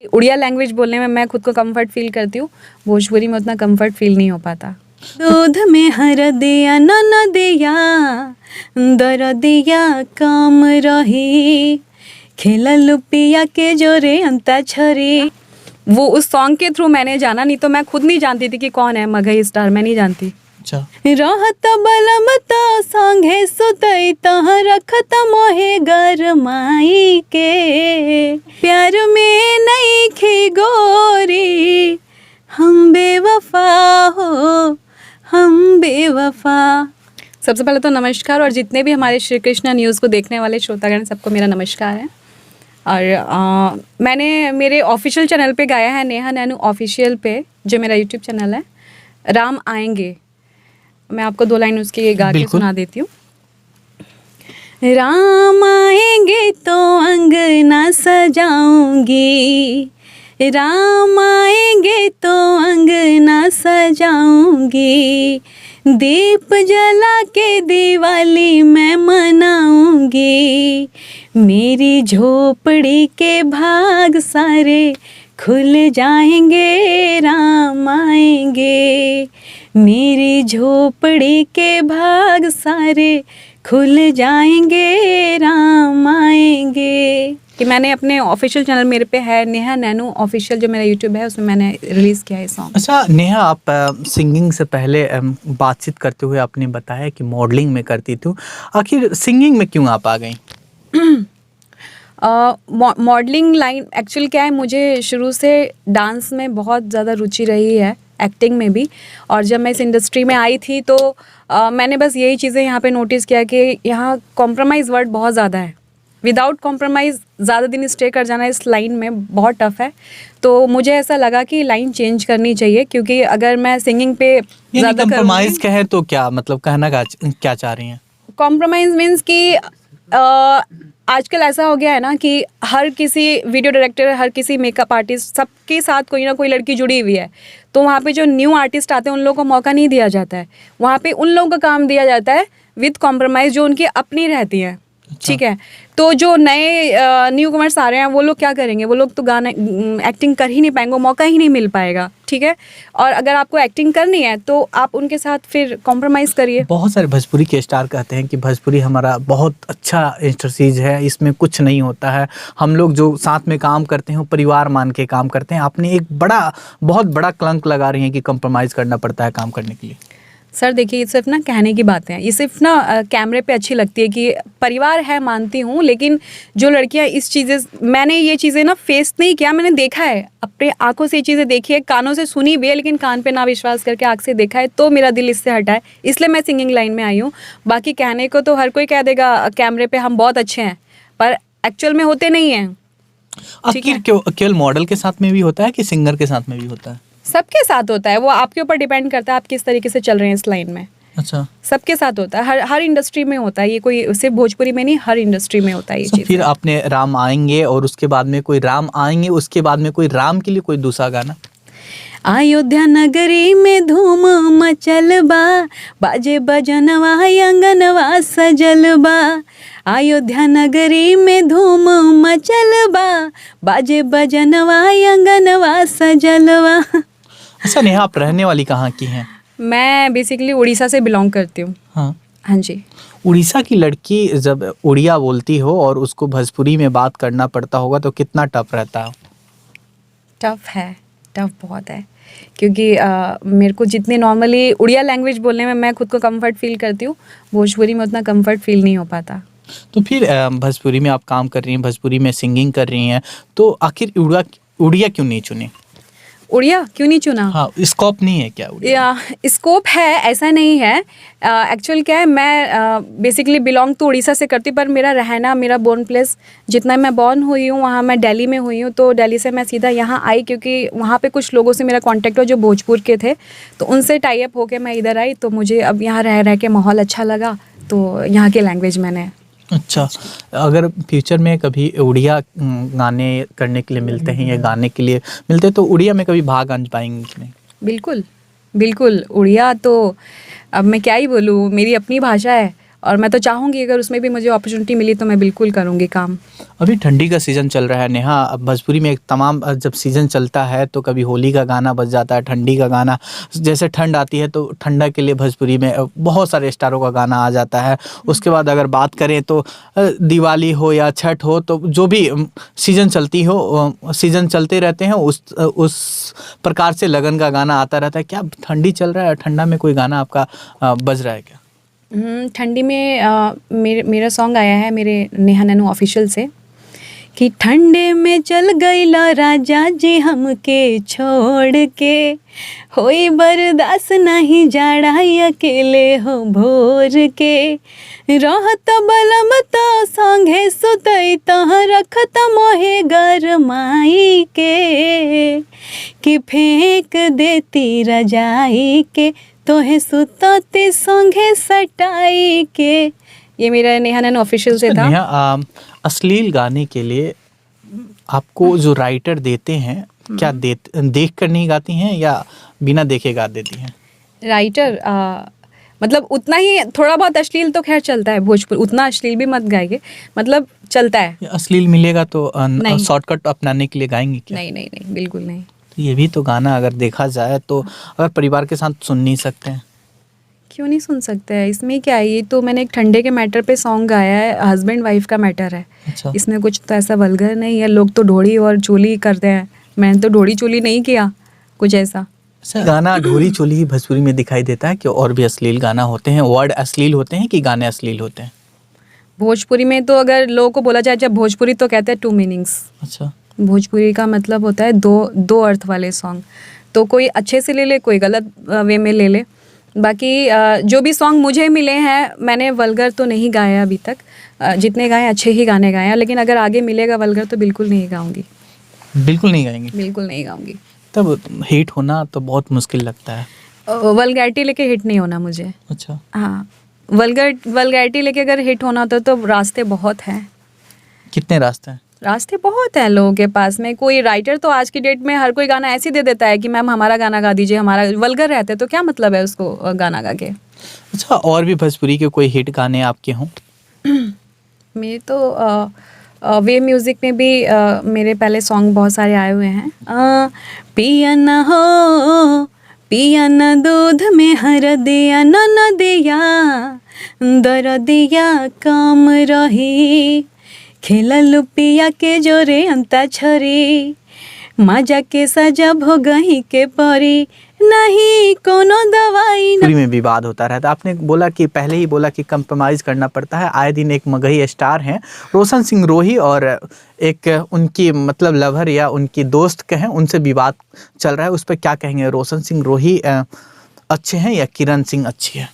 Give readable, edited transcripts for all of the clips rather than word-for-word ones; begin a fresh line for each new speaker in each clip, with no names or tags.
Odia language बोलने में मैं खुद को कंफर्ट फील करती हूँ, भोजपुरी में उतना कंफर्ट फील नहीं हो पाता। दूध में हरदिया ननदिया दरदिया कम रही, खेलल पिया के जोरे अंताक्षरी। वो उस सॉन्ग के थ्रू मैंने जाना, नहीं तो मैं खुद नहीं जानती थी कि कौन है मगही स्टार, मैं नहीं जानती।
अच्छा।
रहत बलमत संगे सुतई तह रखत मोहे गरमाई के, प्यार में नहीं खी गोरी हम बेवफा हो, हम बेवफा। सबसे पहले तो नमस्कार, और जितने भी हमारे श्री कृष्णा न्यूज़ को देखने वाले श्रोतागण सबको मेरा नमस्कार है। और मैंने मेरे ऑफिशियल चैनल पे गाया है, नेहा नैनू ऑफिशियल पे, जो मेरा यूट्यूब चैनल है, राम आएंगे। मैं आपको 2 लाइन उसकी गा के सुना देती हूँ। राम आएंगे तो अंगना सजाऊंगी, राम आएंगे तो अंगना सजाऊंगी, दीप जला के दिवाली मैं मनाऊंगी, मेरी झोपड़ी के भाग सारे खुल जाएंगे राम आएंगे, मेरी झोपड़ी के भाग सारे खुल जाएंगे राम आएंगे। कि मैंने अपने ऑफिशियल चैनल मेरे पे है नेहा नैनू ऑफिशियल, जो मेरा यूट्यूब है, उसमें मैंने रिलीज़ किया है सॉन्ग।
अच्छा नेहा, आप सिंगिंग से पहले बातचीत करते हुए आपने बताया कि मॉडलिंग में करती थी, आखिर सिंगिंग में क्यों आप आ गई?
मॉडलिंग लाइन एक्चुअल क्या है, मुझे शुरू से डांस में बहुत ज़्यादा रुचि रही है, एक्टिंग में भी। और जब मैं इस इंडस्ट्री में आई थी तो मैंने बस यही चीज़ें यहाँ पे नोटिस किया कि यहाँ कॉम्प्रोमाइज़ वर्ड बहुत ज़्यादा है। विदाउट कॉम्प्रोमाइज़ ज़्यादा दिन स्टे कर जाना इस लाइन में बहुत टफ है। तो मुझे ऐसा लगा कि लाइन चेंज करनी चाहिए, क्योंकि अगर मैं सिंगिंग पे ज़्यादा
कॉम्प्रोमाइज़ कहें तो क्या मतलब, कहना क्या चाह रही हैं?
कॉम्प्रोमाइज़ मीन्स कि आजकल ऐसा हो गया है ना कि हर किसी वीडियो डायरेक्टर, हर किसी मेकअप आर्टिस्ट, सबके साथ कोई ना कोई लड़की जुड़ी हुई है। तो वहाँ पे जो न्यू आर्टिस्ट आते हैं उन लोगों को मौका नहीं दिया जाता है, वहाँ पे उन लोगों का काम दिया जाता है विद कॉम्प्रोमाइज़, जो उनकी अपनी रहती हैं। ठीक है, तो जो नए न्यू कमर्स आ रहे हैं वो लोग क्या करेंगे, वो लोग तो गाने एक्टिंग कर ही नहीं पाएंगे, मौका ही नहीं मिल पाएगा। ठीक है, और अगर आपको एक्टिंग करनी है तो आप उनके साथ फिर कॉम्प्रोमाइज़ करिए।
बहुत सारे भोजपुरी के स्टार कहते हैं कि भोजपुरी हमारा बहुत अच्छा इंडस्ट्रीज है, इसमें कुछ नहीं होता है, हम लोग जो साथ में काम करते हैं वो परिवार मान के काम करते हैं। आपने एक बहुत बड़ा कलंक लगा रही हैं कि कॉम्प्रोमाइज़ करना पड़ता है काम करने के लिए।
सर देखिए, ये सिर्फ ना कहने की बातें हैं, ये सिर्फ ना कैमरे पे अच्छी लगती है कि परिवार है, मानती हूँ, लेकिन जो लड़कियाँ इस चीज़ें, मैंने ये चीज़ें ना फेस नहीं किया, मैंने देखा है, अपने आंखों से ये चीज़ें देखी है, कानों से सुनी भी है, लेकिन कान पे ना विश्वास करके आँख से देखा है, तो मेरा दिल इससे हटा है, इसलिए मैं सिंगिंग लाइन में आई हूँ। बाकी कहने को तो हर कोई कह देगा कैमरे पर हम बहुत अच्छे हैं, पर एक्चुअल में होते नहीं हैं।
आखिर केवल मॉडल के साथ में भी होता है कि सिंगर के साथ में भी होता है?
सबके साथ होता है, वो आपके ऊपर डिपेंड करता है आप किस तरीके से चल रहे हैं इस लाइन में।
अच्छा,
सबके साथ होता है, हर इंडस्ट्री में होता है ये, कोई सिर्फ भोजपुरी में नहीं, हर इंडस्ट्री में होता है ये चीज़।
फिर आपने राम आएंगे और उसके बाद में कोई राम आएंगे, उसके बाद में कोई राम के लिए कोई दूसरा गाना?
अयोध्या नगरी में धूम मचल बा, बाजे बजनवा अंगनवा सजल बा, अयोध्या नगरी में धूम मचल बा, बाजे बजनवा अंगनवा सजल बा।
अच्छा नेहा, आप रहने वाली कहाँ की हैं?
मैं बेसिकली उड़ीसा से बिलोंग करती हूँ। हाँ जी।
उड़ीसा की लड़की जब उड़िया बोलती हो और उसको भोजपुरी में बात करना पड़ता होगा तो कितना टफ रहता है?
टफ है, टफ बहुत है, क्योंकि मेरे को जितने नॉर्मली उड़िया लैंग्वेज बोलने में मैं खुद को कंफर्ट फील करती हूँ, भोजपुरी में उतना कंफर्ट फील नहीं हो पाता।
तो फिर भोजपुरी में आप काम कर रही हैं, भोजपुरी में सिंगिंग कर रही हैं, तो आखिर उड़िया क्यों नहीं चुनी?
उड़िया क्यों नहीं चुना?
हाँ, स्कोप नहीं है क्या उड़िया?
स्कोप है, ऐसा नहीं है। एक्चुअल क्या है, मैं बेसिकली बिलोंग तो उड़ीसा से करती, पर मेरा रहना, मेरा बोर्न प्लेस, जितना मैं बॉर्न हुई हूँ वहाँ मैं दिल्ली में हुई हूँ, तो दिल्ली से मैं सीधा यहाँ आई, क्योंकि वहाँ पे कुछ लोगों से मेरा कांटेक्ट हो जो भोजपुर के थे, तो उनसे टाई अप होके मैं इधर आई। तो मुझे अब यहाँ रह के माहौल अच्छा लगा, तो यहाँ की लैंग्वेज मैंने।
अच्छा, अगर फ्यूचर में कभी उड़िया गाने करने के लिए मिलते हैं या गाने के लिए मिलते हैं तो उड़िया में कभी भाग आ पाएंगे कि नहीं?
बिल्कुल बिल्कुल, उड़िया तो अब मैं क्या ही बोलूँ, मेरी अपनी भाषा है और मैं तो चाहूँगी अगर उसमें भी मुझे अपॉर्चुनिटी मिली तो मैं बिल्कुल करूँगी काम।
अभी ठंडी का सीज़न चल रहा है नेहा, अब भोजपुरी में एक तमाम जब सीज़न चलता है तो कभी होली का गाना बज जाता है, ठंडी का गाना, जैसे ठंड आती है तो ठंडा के लिए भोजपुरी में बहुत सारे स्टारों का गाना आ जाता है। उसके बाद अगर बात करें तो दिवाली हो या छठ हो, तो जो भी सीज़न चलती हो, सीज़न चलते रहते हैं, उस प्रकार से लगन का गाना आता रहता है। क्या ठंडी चल रहा है, ठंडा में कोई गाना आपका बज रहा है क्या?
ठंडी में मेरा सॉन्ग आया है मेरे नेहा नैनो ऑफिशियल से कि ठंडे में चल गईला राजा जी हमके छोड़ के, होई बर्दाश्त नहीं जाड़ा अकेले हो भोर के, रहत बलम तो संगे सुतई तह रखत मोहे गरमाई के, कि फेंक देती रजाई के तोहे सुतते संगे सटाई के। ये मेरा नेहा नैनो ऑफिशियल से था।
नेहा, अश्लील गाने के लिए आपको जो राइटर देते हैं, क्या देख कर नहीं गाती हैं या बिना देखे गा देती हैं?
राइटर मतलब उतना ही, थोड़ा बहुत अश्लील तो खैर चलता है भोजपुरी, उतना अश्लील भी मत गाएंगे, मतलब चलता है।
अश्लील मिलेगा तो शॉर्टकट अपनाने के लिए गाएंगे क्या?
नहीं नहीं नहीं, बिल्कुल नहीं।
तो ये भी तो गाना अगर देखा जाए तो अगर परिवार के साथ सुन नहीं सकते हैं?
क्यों नहीं सुन सकते हैं, इसमें क्या है? ये तो मैंने एक ठंडे के मैटर पे सॉन्ग गाया है, हस्बैंड वाइफ का मैटर है।
अच्छा।
इसमें कुछ तो ऐसा वल्गर नहीं है। लोग तो ढोड़ी और चोली करते हैं, मैंने तो ढोड़ी चोली नहीं किया कुछ ऐसा।
गाना ढोरी चोली ही भोजपुरी में दिखाई देता है कि और भी अश्लील गाना होते हैं? वर्ड अश्लील होते हैं कि गाने अश्लील होते हैं?
भोजपुरी में तो अगर लोगों को बोला जाए जब भोजपुरी तो कहते हैं 2 मीनिंग्स।
अच्छा।
भोजपुरी का मतलब होता है दो अर्थ वाले सॉन्ग। तो कोई अच्छे से ले ले, कोई गलत वे में ले ले। बाकी जो भी सॉन्ग मुझे मिले हैं, मैंने वल्गर तो नहीं गाया अभी तक, जितने गाए अच्छे ही गाने गाए हैं, लेकिन अगर आगे मिलेगा वल्गर तो बिल्कुल नहीं गाऊंगी।
बिल्कुल नहीं गाएंगे?
बिल्कुल नहीं गाऊंगी।
तब हिट होना तो बहुत मुश्किल लगता है।
वल्गैरिटी लेके हिट नहीं होना मुझे।
अच्छा।
हाँ, वल्गैरिटी लेके अगर हिट होना होता तो रास्ते बहुत हैं।
कितने रास्ते हैं?
रास्ते बहुत हैं लोगों के पास में। कोई राइटर तो आज की डेट में हर कोई गाना ऐसे दे देता है कि मैम हमारा गाना गा दीजिए, हमारा वल्गर रहते तो क्या मतलब है उसको गाना गा के।
अच्छा, और भी भोजपुरी के कोई हिट गाने आपके हों?
मेरे तो वे म्यूज़िक में भी मेरे पहले सॉन्ग बहुत सारे आए हुए हैं। पिया न हो, पिया न दूध में हरदिया न दिया, दरदिया कम रही, खेलल पिया के जोरे अंता छरी, मजा के सजा भोगही के परी, नहीं कोनो दवाई
भोजपुरी में विवाद होता रहता है। आपने बोला कि पहले ही बोला कि कंप्रोमाइज़ करना पड़ता है। आए दिन एक मगही स्टार हैं रोशन सिंह रोही, और एक उनकी मतलब लवर या उनकी दोस्त कहें, उनसे विवाद चल रहा है। उस पर क्या कहेंगे? रोशन सिंह रोही अच्छे हैं या किरण सिंह अच्छी है?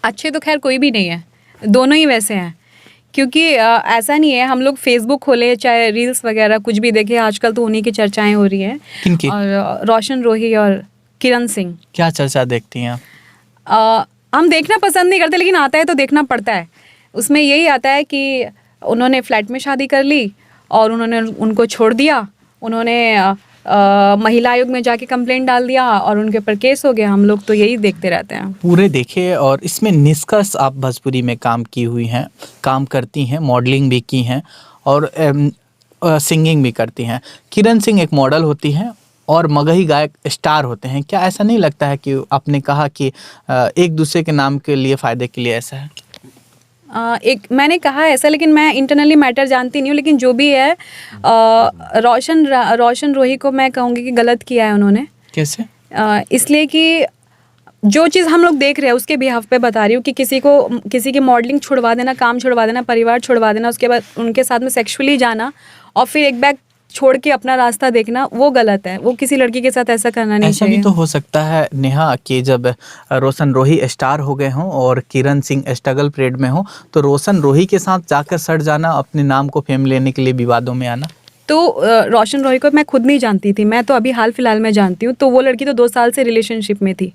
अच्छे तो खैर कोई भी नहीं है, दोनों ही वैसे हैं। क्योंकि ऐसा नहीं है, हम लोग फेसबुक खोले चाहे रील्स वगैरह कुछ भी देखे, आजकल तो उन्हीं की चर्चाएं हो रही हैं।
किनकी?
और रोशन रोही और किरण सिंह।
क्या चर्चा देखती हैं आप?
हम देखना पसंद नहीं करते, लेकिन आता है तो देखना पड़ता है। उसमें यही आता है कि उन्होंने फ्लैट में शादी कर ली और उन्होंने उनको छोड़ दिया, उन्होंने महिला आयोग में जाके कंप्लेंट डाल दिया और उनके ऊपर केस हो गया। हम लोग तो यही देखते रहते हैं।
पूरे देखे, और इसमें निष्कर्ष आप भोजपुरी में काम की हुई हैं, काम करती हैं, मॉडलिंग भी की हैं और सिंगिंग भी करती हैं। किरण सिंह एक मॉडल होती हैं और मगही गायक स्टार होते हैं। क्या ऐसा नहीं लगता है कि आपने कहा कि एक दूसरे के नाम के लिए, फ़ायदे के लिए ऐसा है?
मैंने कहा ऐसा, लेकिन मैं इंटरनली मैटर जानती नहीं हूँ। लेकिन जो भी है, रोशन रोही को मैं कहूँगी कि गलत किया है उन्होंने।
कैसे?
इसलिए कि जो चीज़ हम लोग देख रहे हैं उसके बिहाफ पे बता रही हूँ कि किसी की मॉडलिंग छुड़वा देना, काम छुड़वा देना, परिवार छुड़वा देना, उसके बाद उनके साथ में सेक्सुअली जाना और फिर एक बैग छोड़ के अपना रास्ता देखना, वो गलत है। वो किसी लड़की के साथ ऐसा करना नहीं चाहिए।
ऐसा भी तो हो सकता है नेहा कि जब रोशन रोही स्टार हो गए हों और किरण सिंह स्ट्रगल पीरियड में हो, तो रोशन रोही के साथ जाकर सट जाना, अपने नाम को फेम लेने के लिए विवादों में आना।
तो रोशन रोही को मैं खुद नहीं जानती थी, मैं तो अभी हाल फिलहाल में जानती हूँ। तो वो लड़की तो 2 साल से रिलेशनशिप में थी,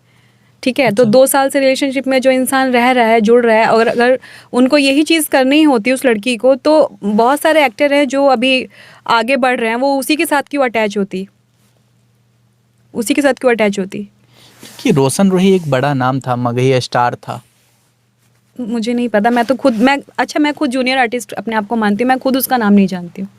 ठीक है। तो 2 साल से रिलेशनशिप में जो इंसान रह रहा है, जुड़ रहा है, और अगर उनको यही चीज़ करनी होती उस लड़की को, तो बहुत सारे एक्टर हैं जो अभी आगे बढ़ रहे हैं, वो उसी के साथ क्यों अटैच होती, उसी के साथ क्यों अटैच होती?
कि रोशन रोही एक बड़ा नाम था, मगही स्टार था।
मुझे नहीं पता, मैं खुद जूनियर आर्टिस्ट अपने आप को मानती हूँ, मैं खुद उसका नाम नहीं जानती हूँ।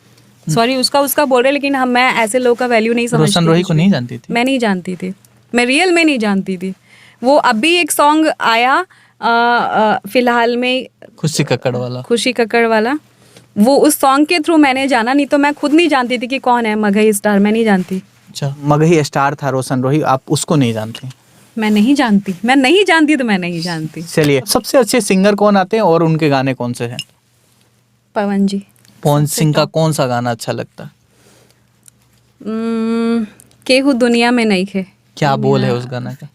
सॉरी, उसका बोल रहे, लेकिन मैं ऐसे लोगों का वैल्यू नहीं समझती।
रोशन रोही को नहीं जानती थी?
मैं नहीं जानती थी, मैं रियल में नहीं जानती थी। वो अभी एक सॉन्ग आया फिलहाल में,
खुशी कक्कड़ वाला,
वो उस सॉन्ग के थ्रू मैंने जाना, नहीं तो मैं खुद नहीं जानती थी कि कौन है मगही स्टार, मैं नहीं जानती।
अच्छा, मगही स्टार था रोशन रोही, आप उसको नहीं जानती?
मैं नहीं जानती तो मैं नहीं जानती।
चलिए, सबसे अच्छे सिंगर कौन आते हैं और उनके गाने कौन से हैं?
पवन जी।
पवन सिंह का कौन सा गाना अच्छा लगता है?
केहू दुनिया में नहीं खे।
क्या बोल है उस गाना का?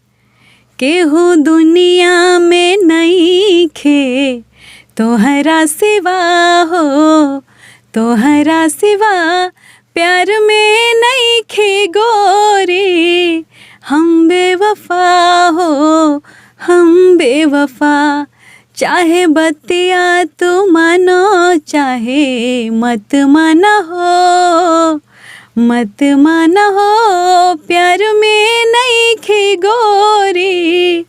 केहू दुनिया में नहीं खे, तोहरा सिवा हो, तोहरा सिवा प्यार में नहीं खे गोरी, हम बेवफा हो, हम बेवफा, चाहे बतिया तू मानो चाहे मत माना हो, मत माना हो, प्यार में नहीं खे गोरी,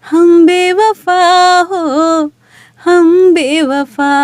हम बेवफा हो, हम बेवफा।